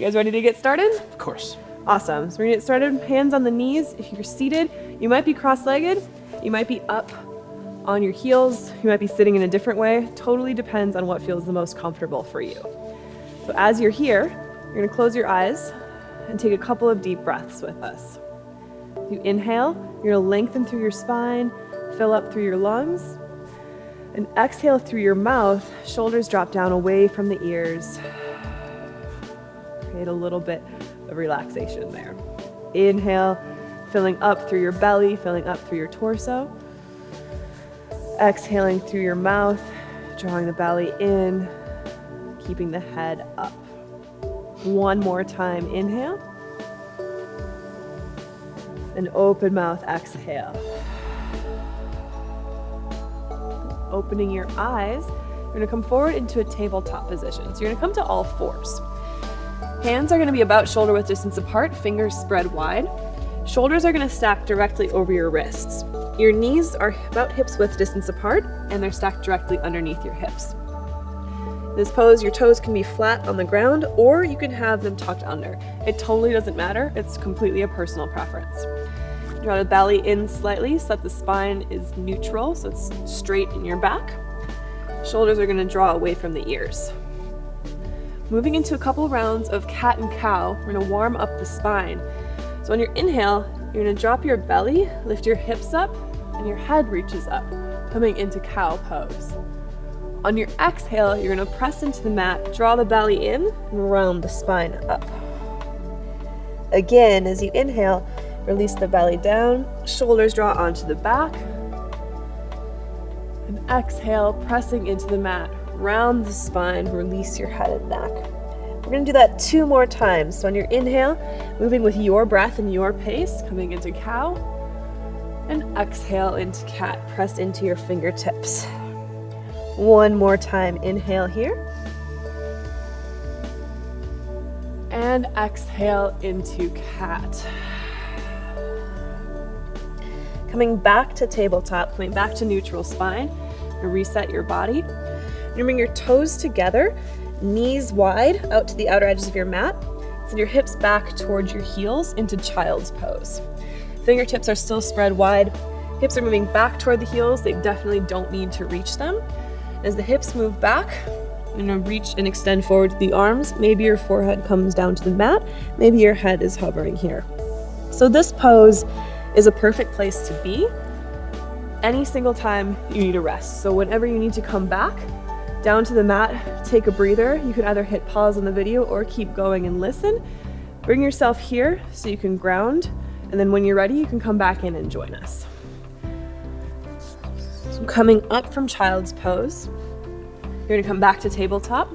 You guys ready to get started? Of course. Awesome. So we're gonna get started. Hands on the knees. If you're seated, you might be cross-legged. You might be up on your heels. You might be sitting in a different way. Totally depends on what feels the most comfortable for you. So as you're here, you're gonna close your eyes and take a couple of deep breaths with us. You inhale, you're gonna lengthen through your spine, fill up through your lungs, and exhale through your mouth. Shoulders drop down away from the ears. Create a little bit of relaxation there. Inhale, filling up through your belly, filling up through your torso. Exhaling through your mouth, drawing the belly in, keeping the head up. One more time, inhale. And open mouth, exhale. Opening your eyes, you're gonna come forward into a tabletop position. So you're gonna come to all fours. Hands are gonna be about shoulder width distance apart, fingers spread wide. Shoulders are gonna stack directly over your wrists. Your knees are about hips width distance apart, and they're stacked directly underneath your hips. In this pose, your toes can be flat on the ground, or you can have them tucked under. It totally doesn't matter. It's completely a personal preference. Draw the belly in slightly so that the spine is neutral, so it's straight in your back. Shoulders are gonna draw away from the ears. Moving into a couple rounds of cat and cow, we're gonna warm up the spine. So on your inhale, you're gonna drop your belly, lift your hips up, and your head reaches up, coming into cow pose. On your exhale, you're gonna press into the mat, draw the belly in, and round the spine up. Again, as you inhale, release the belly down, shoulders draw onto the back. And exhale, pressing into the mat, round the spine, release your head and neck. We're gonna do that 2 more times. So on your inhale, moving with your breath and your pace, coming into cow, and exhale into cat, press into your fingertips. 1 more time, inhale here. And exhale into cat. Coming back to tabletop, coming back to neutral spine, and reset your body. You're gonna bring your toes together, knees wide out to the outer edges of your mat. Send your hips back towards your heels into child's pose. Fingertips are still spread wide. Hips are moving back toward the heels. They definitely don't need to reach them. As the hips move back, you're gonna reach and extend forward the arms. Maybe your forehead comes down to the mat. Maybe your head is hovering here. So this pose is a perfect place to be any single time you need a rest. So whenever you need to come back down to the mat, take a breather. You can either hit pause on the video or keep going and listen. Bring yourself here so you can ground, and then when you're ready, you can come back in and join us. So coming up from child's pose, you're gonna come back to tabletop.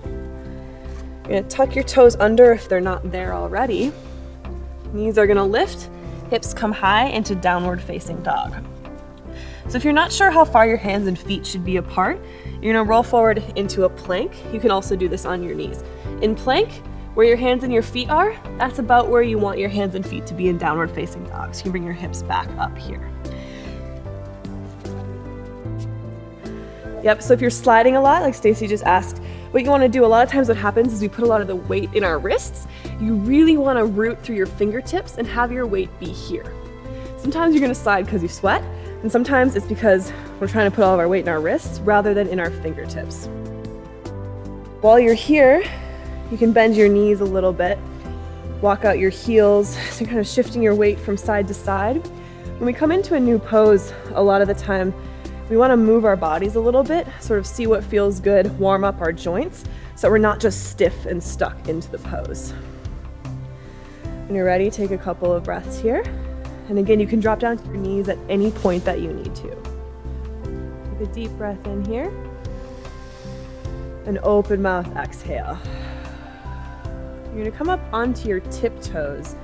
You're gonna tuck your toes under if they're not there already. Knees are gonna lift, hips come high into downward facing dog. So if you're not sure how far your hands and feet should be apart, you're gonna roll forward into a plank. You can also do this on your knees. In plank, where your hands and your feet are, that's about where you want your hands and feet to be in downward facing dog. So you can bring your hips back up here. Yep, so if you're sliding a lot, like Stacy just asked, what you wanna do, a lot of times what happens is we put a lot of the weight in our wrists. You really wanna root through your fingertips and have your weight be here. Sometimes you're gonna slide because you sweat, and sometimes it's because we're trying to put all of our weight in our wrists rather than in our fingertips. While you're here, you can bend your knees a little bit, walk out your heels, so kind of shifting your weight from side to side. When we come into a new pose, a lot of the time, we want to move our bodies a little bit, sort of see what feels good, warm up our joints, so we're not just stiff and stuck into the pose. When you're ready, take a couple of breaths here. And again, you can drop down to your knees at any point that you need to. Take a deep breath in here. And open mouth, exhale. You're gonna come up onto your tiptoes,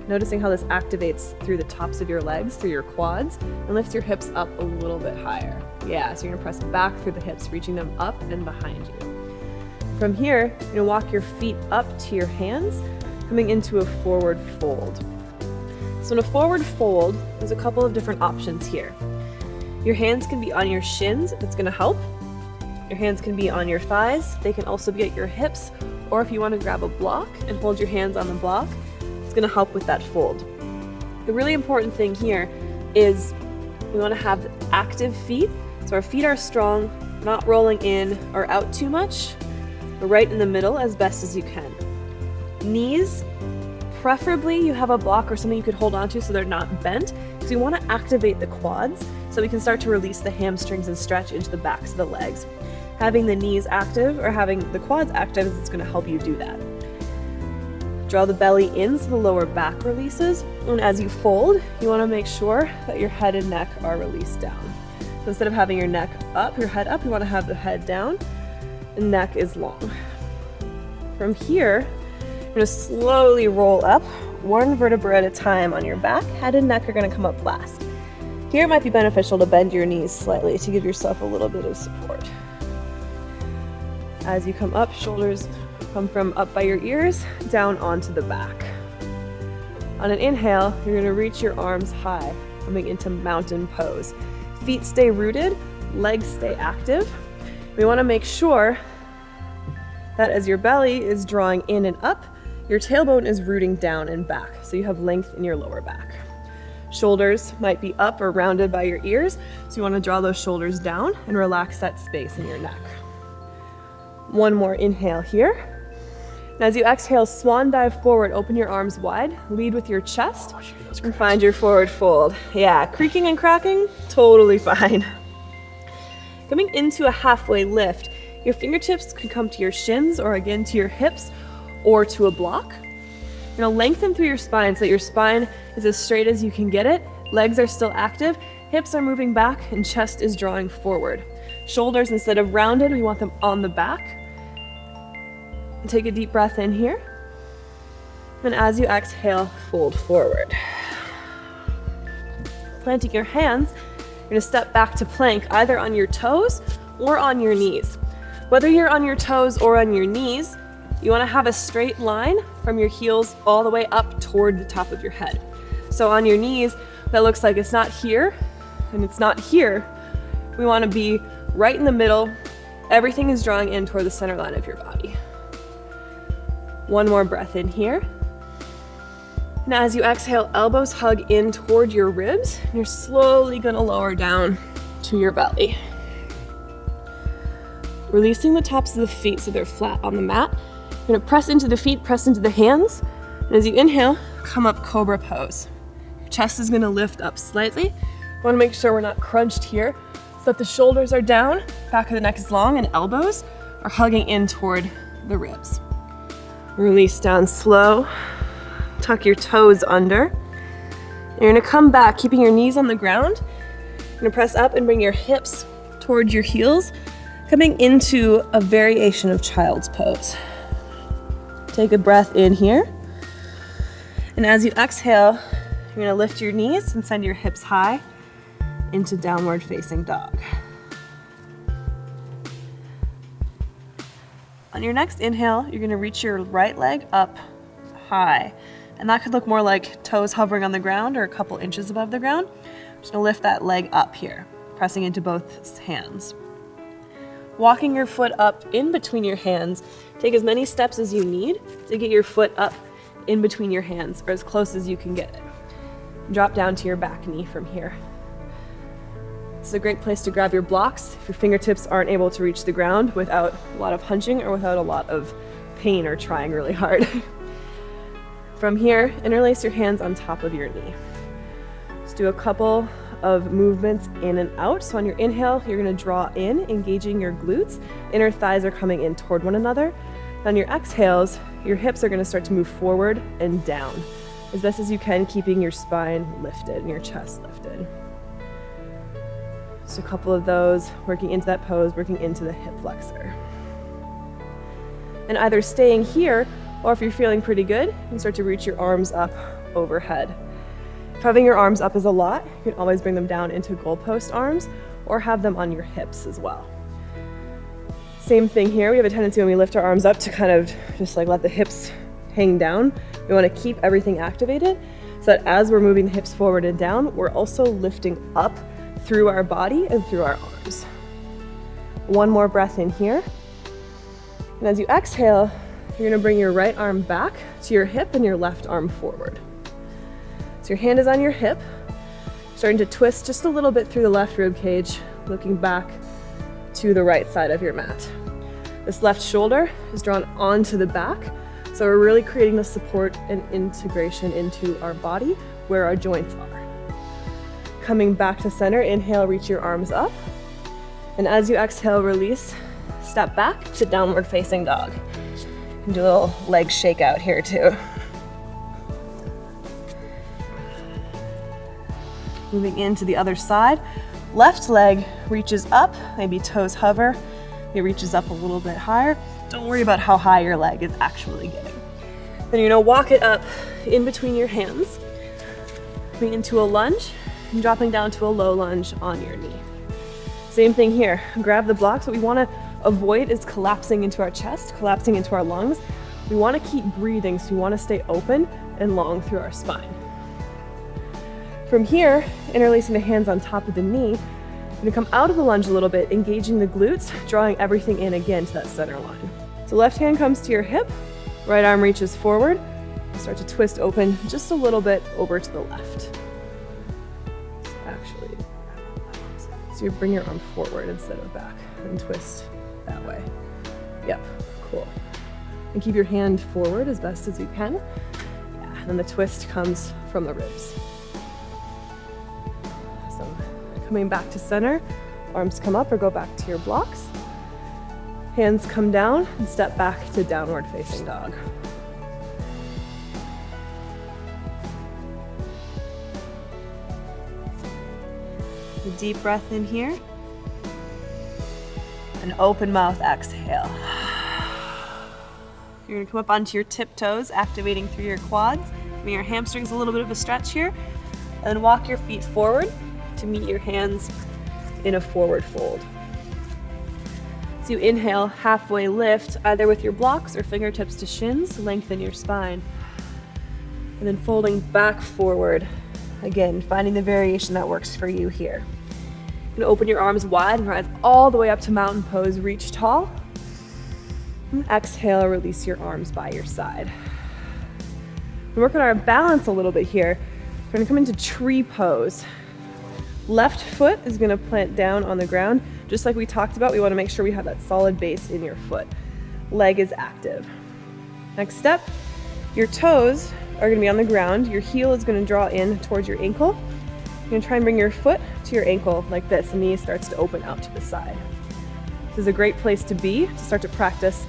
noticing how this activates through the tops of your legs, through your quads, and lift your hips up a little bit higher. Yeah, so you're gonna press back through the hips, reaching them up and behind you. From here, you're gonna walk your feet up to your hands, coming into a forward fold. So in a forward fold, there's a couple of different options here. Your hands can be on your shins, if it's gonna help. Your hands can be on your thighs. They can also be at your hips or if you want to grab a block and hold your hands on the block, it's going to help with that fold. The really important thing here is we want to have active feet. So our feet are strong, not rolling in or out too much, but right in the middle as best as you can. Knees, preferably you have a block or something you could hold onto so they're not bent, because you want to activate the quads so we can start to release the hamstrings and stretch into the backs of the legs. Having the knees active or having the quads active is going to help you do that. Draw the belly in so the lower back releases, and as you fold, you want to make sure that your head and neck are released down. So instead of having your neck up, your head up, you want to have the head down, and neck is long. From here, you're going to slowly roll up, one vertebra at a time on your back. Head and neck are going to come up last. Here it might be beneficial to bend your knees slightly to give yourself a little bit of support. As you come up, shoulders come from up by your ears, down onto the back. On an inhale, you're going to reach your arms high, coming into mountain pose. Feet stay rooted, legs stay active. We want to make sure that as your belly is drawing in and up, your tailbone is rooting down and back, so you have length in your lower back. Shoulders might be up or rounded by your ears, so you want to draw those shoulders down and relax that space in your neck. One more inhale here. And as you exhale, swan dive forward, open your arms wide, lead with your chest, and find your forward fold. Yeah, creaking and cracking, totally fine. Coming into a halfway lift, your fingertips could come to your shins or again to your hips or to a block. You're gonna lengthen through your spine so that your spine is as straight as you can get it. Legs are still active, hips are moving back, and chest is drawing forward. Shoulders, instead of rounded, we want them on the back. Take a deep breath in here. And as you exhale, fold forward. Planting your hands, you're gonna step back to plank either on your toes or on your knees. Whether you're on your toes or on your knees, you wanna have a straight line from your heels all the way up toward the top of your head. So on your knees, that looks like it's not here and it's not here. We wanna be right in the middle. Everything is drawing in toward the center line of your body. One more breath in here. And as you exhale, elbows hug in toward your ribs. And you're slowly gonna lower down to your belly. Releasing the tops of the feet so they're flat on the mat. You're gonna press into the feet, press into the hands. And as you inhale, come up cobra pose. Your chest is gonna lift up slightly. You wanna make sure we're not crunched here so that the shoulders are down, back of the neck is long, and elbows are hugging in toward the ribs. Release down slow. Tuck your toes under. You're gonna come back, keeping your knees on the ground. You're gonna press up and bring your hips towards your heels, coming into a variation of child's pose. Take a breath in here. And as you exhale, you're gonna lift your knees and send your hips high into downward facing dog. On your next inhale, you're gonna reach your right leg up high. And that could look more like toes hovering on the ground or a couple inches above the ground. I'm just gonna lift that leg up here, pressing into both hands. Walking your foot up in between your hands, take as many steps as you need to get your foot up in between your hands, or as close as you can get it. Drop down to your back knee from here. This is a great place to grab your blocks if your fingertips aren't able to reach the ground without a lot of hunching or without a lot of pain or trying really hard. From here, interlace your hands on top of your knee. Just do a couple of movements in and out. So on your inhale, you're gonna draw in, engaging your glutes. Inner thighs are coming in toward one another. On your exhales, your hips are gonna start to move forward and down as best as you can, keeping your spine lifted and your chest lifted. Just a couple of those, working into that pose, working into the hip flexor. And either staying here, or if you're feeling pretty good, you can start to reach your arms up overhead. If having your arms up is a lot, you can always bring them down into goalpost arms or have them on your hips as well. Same thing here, we have a tendency when we lift our arms up to kind of just like let the hips hang down. We want to keep everything activated so that as we're moving the hips forward and down, we're also lifting up through our body and through our arms. One more breath in here. And as you exhale, You're gonna bring your right arm back to your hip and your left arm forward. So your hand is on your hip, starting to twist just a little bit through the left rib cage, looking back to the right side of your mat. This left shoulder is drawn onto the back, so we're really creating the support and integration into our body where our joints are. Coming back to center, inhale, reach your arms up. And as you exhale, release, step back to downward facing dog. And do a little leg shake out here too. Moving into the other side. Left leg reaches up, maybe toes hover. It reaches up a little bit higher. Don't worry about how high your leg is actually getting. Then you're gonna walk it up in between your hands, coming into a lunge and dropping down to a low lunge on your knee. Same thing here, grab the blocks. What we wanna avoid is collapsing into our chest, collapsing into our lungs. We wanna keep breathing, so we wanna stay open and long through our spine. From here, interlacing the hands on top of the knee, you're gonna come out of the lunge a little bit, engaging the glutes, drawing everything in again to that center line. So left hand comes to your hip, right arm reaches forward, start to twist open just a little bit over to the left. So you bring your arm forward instead of back and twist that way. Yep, cool. And keep your hand forward as best as you can. Yeah, and then the twist comes from the ribs. So coming back to center, arms come up or go back to your blocks. Hands come down and step back to downward facing dog. A deep breath in here. An open mouth exhale. You're gonna come up onto your tiptoes, activating through your quads. Giving your hamstrings a little bit of a stretch here. And walk your feet forward to meet your hands in a forward fold. So you inhale, halfway lift, either with your blocks or fingertips to shins, lengthen your spine. And then folding back forward. Again, finding the variation that works for you here. You're gonna open your arms wide and rise all the way up to mountain pose, reach tall. And exhale, release your arms by your side. We're working on our balance a little bit here. We're gonna come into tree pose. Left foot is gonna plant down on the ground. Just like we talked about, we wanna make sure we have that solid base in your foot. Leg is active. Next step, your toes are gonna be on the ground. Your heel is gonna draw in towards your ankle. You're gonna try and bring your foot to your ankle like this, and the knee starts to open out to the side. This is a great place to be, to start to practice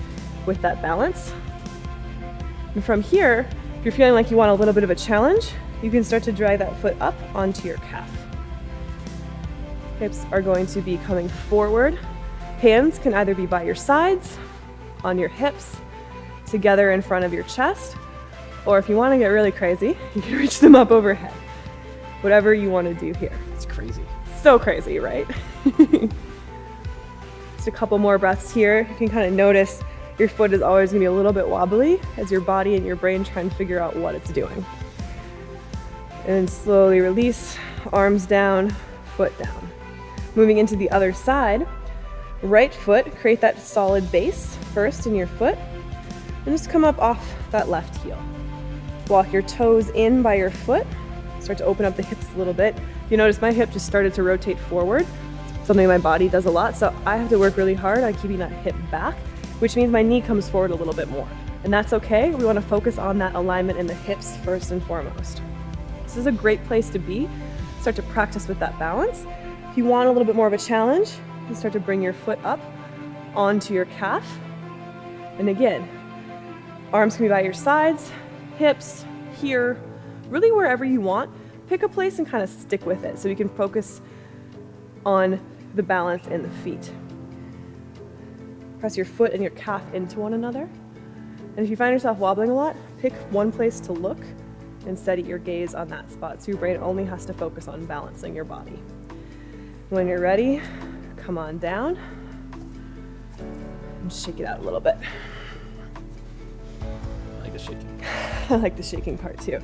with that balance. And from here, if you're feeling like you want a little bit of a challenge, you can start to drag that foot up onto your calf. Hips are going to be coming forward. Hands can either be by your sides, on your hips, together in front of your chest, or if you want to get really crazy, you can reach them up overhead. Whatever you want to do here. It's crazy. So crazy, right? Just a couple more breaths here. You can kind of notice your foot is always going to be a little bit wobbly as your body and your brain try and figure out what it's doing. And then slowly release, arms down, foot down. Moving into the other side, right foot, create that solid base first in your foot, and just come up off that left heel. Walk your toes in by your foot, start to open up the hips a little bit. You notice my hip just started to rotate forward, something my body does a lot, so I have to work really hard on keeping that hip back, which means my knee comes forward a little bit more. And that's okay, we wanna focus on that alignment in the hips first and foremost. This is a great place to be. Start to practice with that balance. If you want a little bit more of a challenge, you start to bring your foot up onto your calf. And again, arms can be by your sides, hips, here, really wherever you want. Pick a place and kind of stick with it so you can focus on the balance in the feet. Press your foot and your calf into one another. And if you find yourself wobbling a lot, pick one place to look and steady your gaze on that spot so your brain only has to focus on balancing your body. When you're ready, come on down and shake it out a little bit. I like the shaking. I like the shaking part too.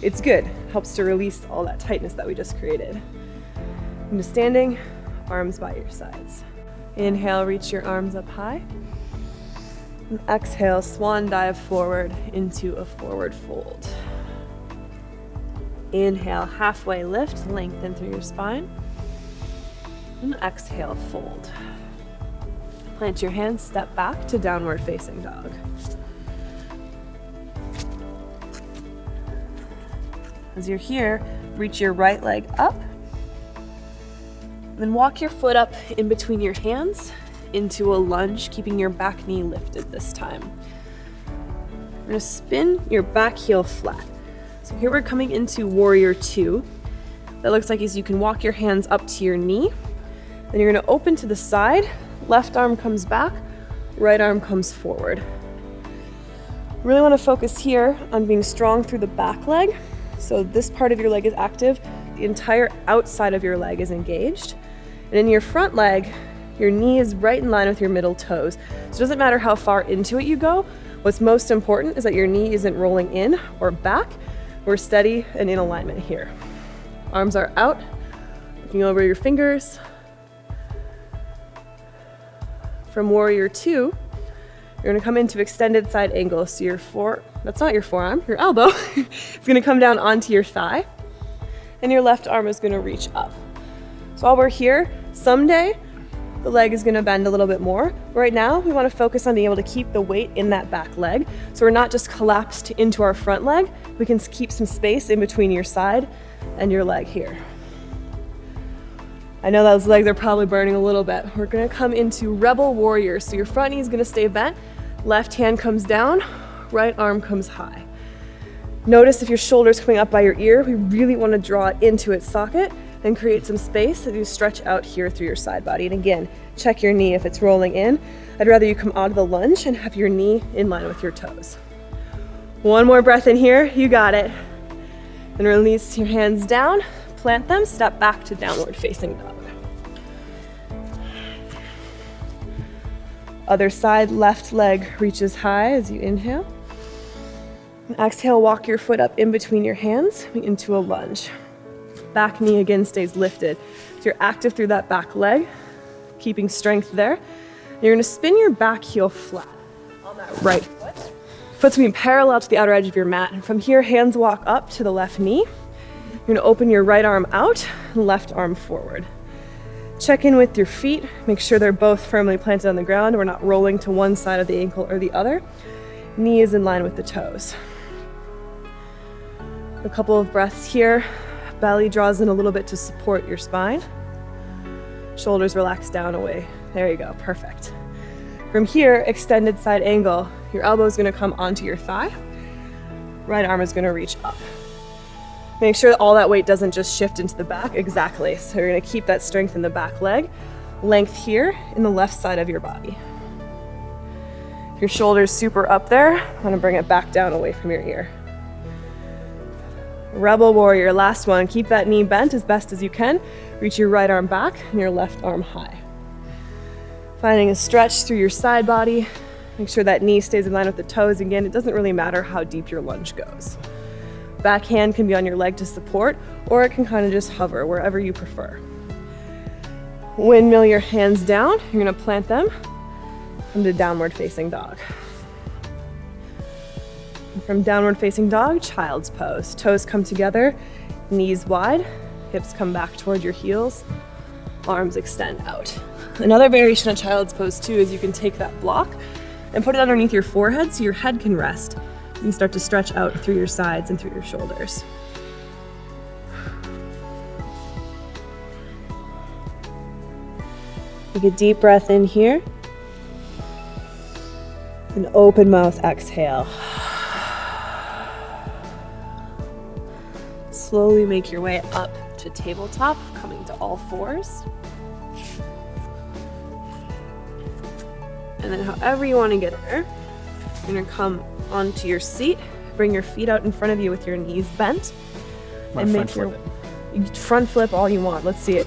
It's good, helps to release all that tightness that we just created. Into standing, arms by your sides. Inhale, reach your arms up high. And exhale, swan dive forward into a forward fold. Inhale, halfway lift, lengthen through your spine. And exhale, fold. Plant your hands, step back to downward facing dog. As you're here, reach your right leg up. Then walk your foot up in between your hands into a lunge, keeping your back knee lifted this time. You're gonna spin your back heel flat. So here we're coming into warrior two. That looks like as you can walk your hands up to your knee. Then you're gonna open to the side, left arm comes back, right arm comes forward. Really wanna focus here on being strong through the back leg. So this part of your leg is active, the entire outside of your leg is engaged. And in your front leg, your knee is right in line with your middle toes. So it doesn't matter how far into it you go. What's most important is that your knee isn't rolling in or back. We're steady and in alignment here. Arms are out, looking over your fingers. From warrior two, you're gonna come into extended side angle. So that's not your forearm, your elbow. It's gonna come down onto your thigh, and your left arm is gonna reach up. So while we're here, someday the leg is gonna bend a little bit more. Right now, we wanna focus on being able to keep the weight in that back leg. So we're not just collapsed into our front leg, we can keep some space in between your side and your leg here. I know those legs are probably burning a little bit. We're gonna come into rebel warrior. So your front knee is gonna stay bent, left hand comes down, right arm comes high. Notice if your shoulder's coming up by your ear, we really wanna draw it into its socket and create some space as you stretch out here through your side body. And again, check your knee if it's rolling in. I'd rather you come out of the lunge and have your knee in line with your toes. One more breath in here, you got it. And release your hands down, plant them, step back to downward facing dog. Other side, left leg reaches high as you inhale. And exhale, walk your foot up in between your hands into a lunge. Back knee again stays lifted. So you're active through that back leg, keeping strength there. You're gonna spin your back heel flat on that right foot. Foot's gonna be parallel to the outer edge of your mat. And from here, hands walk up to the left knee. You're gonna open your right arm out and left arm forward. Check in with your feet. Make sure they're both firmly planted on the ground. We're not rolling to one side of the ankle or the other. Knee is in line with the toes. A couple of breaths here. Belly draws in a little bit to support your spine. Shoulders relax down away. There you go, perfect. From here, extended side angle. Your elbow is gonna come onto your thigh. Right arm is gonna reach up. Make sure that all that weight doesn't just shift into the back. Exactly. So you're gonna keep that strength in the back leg. Length here in the left side of your body. If your shoulder's super up there, I'm gonna bring it back down away from your ear. Rebel warrior, last one. Keep that knee bent as best as you can. Reach your right arm back and your left arm high. Finding a stretch through your side body. Make sure that knee stays in line with the toes. Again, it doesn't really matter how deep your lunge goes. Back hand can be on your leg to support, or it can kind of just hover wherever you prefer. Windmill your hands down. You're gonna plant them into downward facing dog. And from downward facing dog, child's pose. Toes come together, knees wide, hips come back toward your heels, arms extend out. Another variation of child's pose too is you can take that block and put it underneath your forehead so your head can rest. You can start to stretch out through your sides and through your shoulders. Take a deep breath in here. An open mouth exhale. Slowly make your way up to tabletop, coming to all fours. And then however you want to get there, you're going to come onto your seat, bring your feet out in front of you with your knees bent, and make your front flip all you want. Let's see it.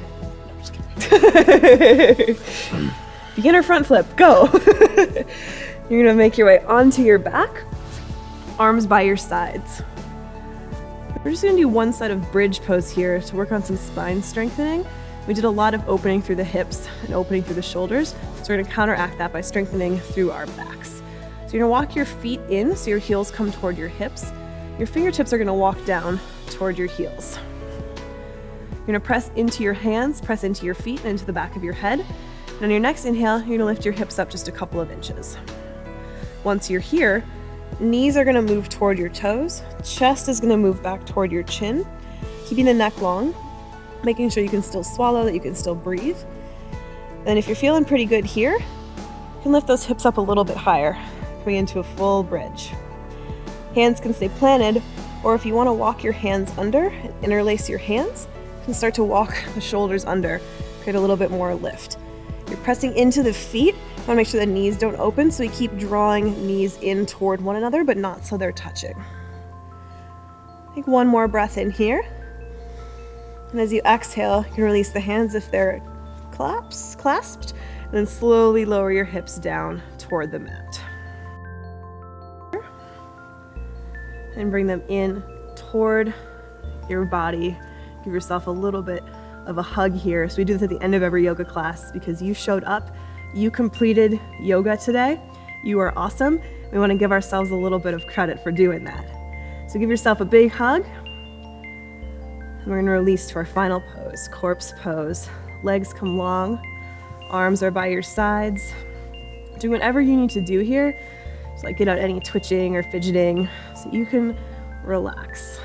Beginner front flip, go. You're gonna make your way onto your back, arms by your sides. We're just gonna do one side of bridge pose here to work on some spine strengthening. We did a lot of opening through the hips and opening through the shoulders, so we're gonna counteract that by strengthening through our backs. So you're gonna walk your feet in so your heels come toward your hips. Your fingertips are gonna walk down toward your heels. You're gonna press into your hands, press into your feet and into the back of your head. And on your next inhale, you're gonna lift your hips up just a couple of inches. Once you're here, knees are gonna move toward your toes, chest is gonna move back toward your chin, keeping the neck long, making sure you can still swallow, that you can still breathe. Then if you're feeling pretty good here, you can lift those hips up a little bit higher, coming into a full bridge. Hands can stay planted, or if you wanna walk your hands under and interlace your hands, you can start to walk the shoulders under, create a little bit more lift. You're pressing into the feet. You wanna make sure the knees don't open, so we keep drawing knees in toward one another, but not so they're touching. Take one more breath in here. And as you exhale, you can release the hands if they're clasped, and then slowly lower your hips down toward the mat. And bring them in toward your body. Give yourself a little bit of a hug here. So we do this at the end of every yoga class because you showed up, you completed yoga today, you are awesome. We want to give ourselves a little bit of credit for doing that. So give yourself a big hug. And we're going to release to our final pose, corpse pose. Legs come long, arms are by your sides. Do whatever you need to do here. Just like get out any twitching or fidgeting so you can relax.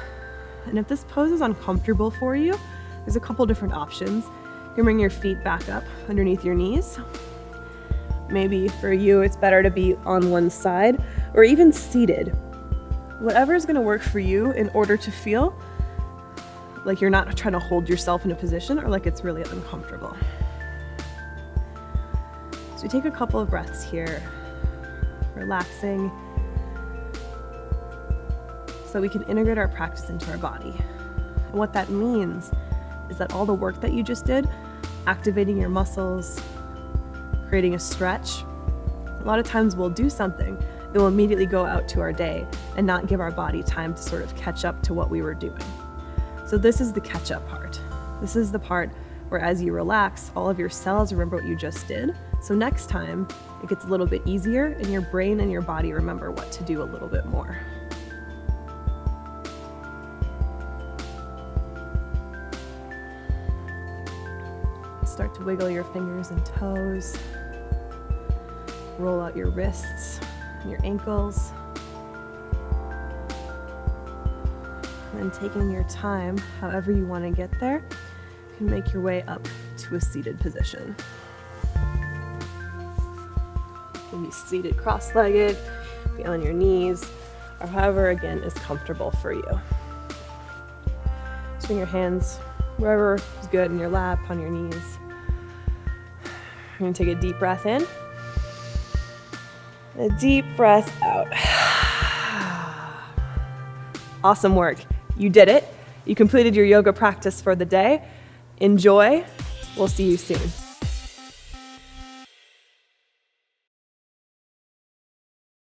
And if this pose is uncomfortable for you, there's a couple different options. You can bring your feet back up underneath your knees. Maybe for you, it's better to be on one side or even seated. Whatever is going to work for you in order to feel like you're not trying to hold yourself in a position or like it's really uncomfortable. So we take a couple of breaths here, relaxing, so we can integrate our practice into our body. And what that means is that all the work that you just did, activating your muscles, creating a stretch, a lot of times we'll do something that will immediately go out to our day and not give our body time to sort of catch up to what we were doing. So this is the catch-up part. This is the part where as you relax, all of your cells remember what you just did. So next time, it gets a little bit easier and your brain and your body remember what to do a little bit more. Start to wiggle your fingers and toes. Roll out your wrists and your ankles. And taking your time, however you want to get there, you can make your way up to a seated position. You can be seated cross-legged, be on your knees, or however, again, is comfortable for you. Swing your hands wherever is good, in your lap, on your knees. You're going to take a deep breath in, a deep breath out. Awesome work. You did it. You completed your yoga practice for the day. Enjoy. We'll see you soon.